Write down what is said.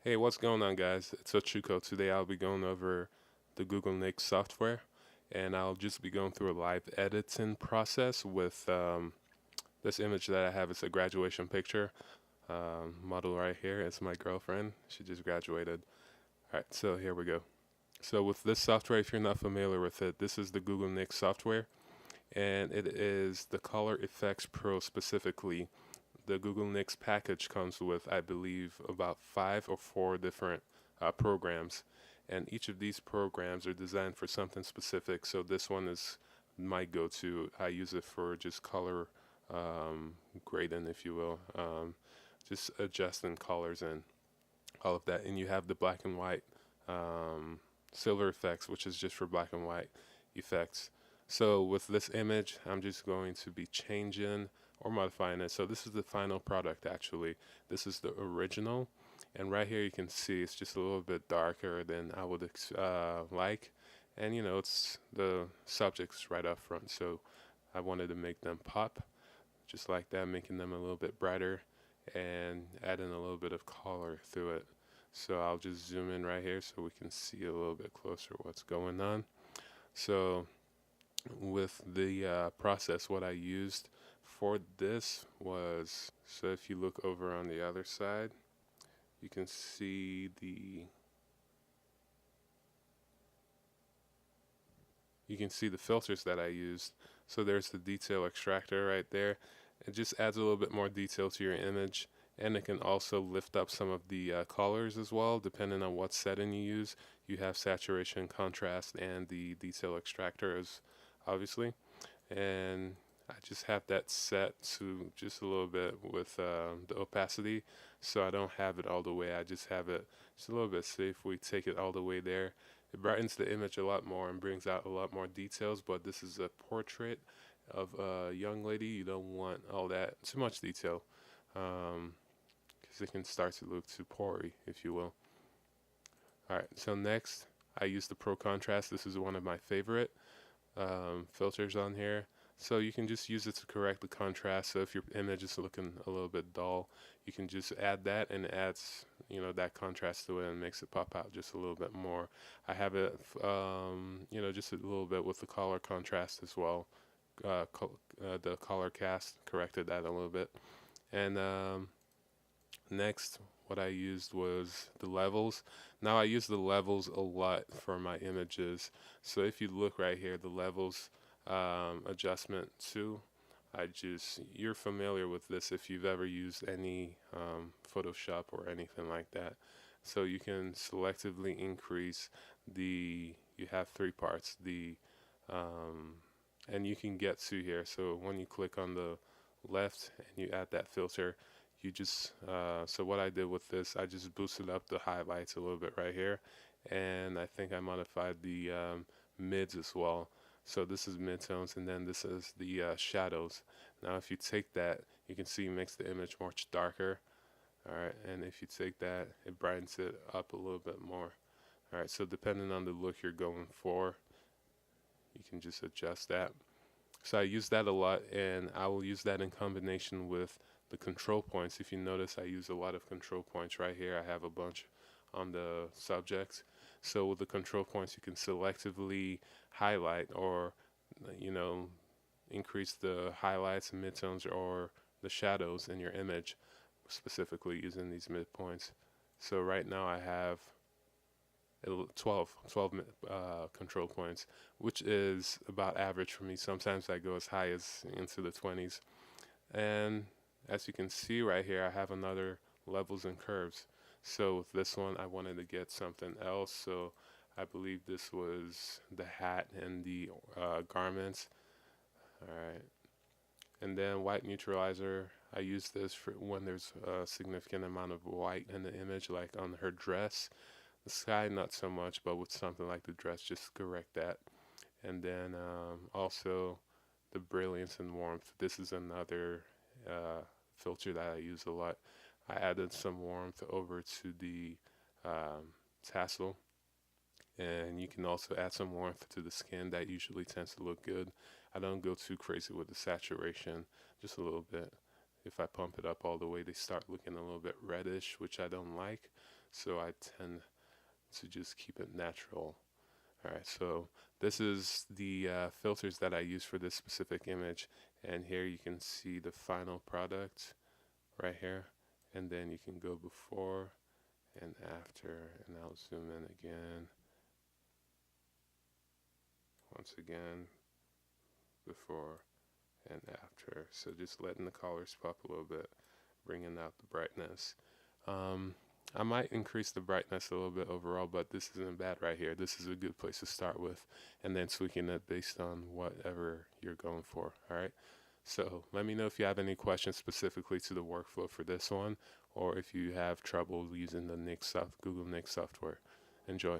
Hey, what's going on, guys? It's Ochuko. Today I'll be going over the Google Nix software, and I'll just be going through a live editing process with this image that I have. It's a graduation picture. Model right here. It's my girlfriend. She just graduated. All right, so here we go. So with this software, if you're not familiar with it, this is the Google Nix software, and it is the Color Effects Pro specifically. The Google Nix package comes with, I believe, about 5 or 4 different programs, and each of these programs are designed for something specific. So this one is my go-to. I use it for just color grading, if you will, just adjusting colors and all of that. And you have the black and white silver effects, which is just for black and white effects. So with this image, I'm just going to be changing or modifying it. So this is the final product actually. This is the original. And right here you can see it's just a little bit darker than I would like. And you know, it's the subjects right up front. So I wanted to make them pop just like that, making them a little bit brighter and adding a little bit of color through it. So I'll just zoom in right here so we can see a little bit closer what's going on. So with the process, what I used for this was, so if you look over on the other side, you can see the filters that I used. So there's the detail extractor right there. It just adds a little bit more detail to your image, and it can also lift up some of the colors as well, depending on what setting you use. You have saturation, contrast, and the detail extractor as obviously, and I just have that set to just a little bit with the opacity, so I don't have it all the way. I just have it just a little bit. So if we take it all the way there, it brightens the image a lot more and brings out a lot more details. But this is a portrait of a young lady. You don't want all that too much detail, because it can start to look too pory, if you will. All right. So next, I use the Pro Contrast. This is one of my favorite filters on here. So you can just use it to correct the contrast. So if your image is looking a little bit dull, you can just add that, and it adds, you know, that contrast to it and makes it pop out just a little bit more. I have it, you know, just a little bit with the color contrast as well. The color cast corrected that a little bit. And next, what I used was the levels. Now I use the levels a lot for my images. So if you look right here, the levels adjustment too. You're familiar with this if you've ever used any Photoshop or anything like that. So you can selectively increase you have 3 parts, and you can get to here. So when you click on the left and you add that filter, you just, so what I did with this, I just boosted up the highlights a little bit right here, and I think I modified the mids as well. So this is midtones, and then this is the shadows. Now if you take that, you can see it makes the image much darker. Alright, and if you take that, it brightens it up a little bit more. Alright, so depending on the look you're going for, you can just adjust that. So I use that a lot, and I will use that in combination with the control points. If you notice, I use a lot of control points right here. I have a bunch on the subjects. So with the control points, you can selectively highlight, or you know, increase the highlights and midtones or the shadows in your image, specifically using these midpoints. So right now I have 12 control points, which is about average for me. Sometimes I go as high as into the 20s. And as you can see right here, I have another levels and curves. So with this one, I wanted to get something else. So I believe this was the hat and the garments. All right. And then white neutralizer, I use this for when there's a significant amount of white in the image, like on her dress. The sky, not so much, but with something like the dress, just correct that. And then also the Brilliance and Warmth. This is another filter that I use a lot. I added some warmth over to the tassel, and you can also add some warmth to the skin. That usually tends to look good. I don't go too crazy with the saturation, just a little bit. If I pump it up all the way, they start looking a little bit reddish, which I don't like. so I tend to just keep it natural. Alright, so this is the filters that I use for this specific image, and here you can see the final product right here, and then you can go before and after, and I'll zoom in again. Once again, before and after. So just letting the colors pop a little bit, bringing out the brightness. I might increase the brightness a little bit overall, but this isn't bad right here. This is a good place to start with, and then tweaking it based on whatever you're going for. All right. So let me know if you have any questions specifically to the workflow for this one, or if you have trouble using the Google Nix software. Enjoy.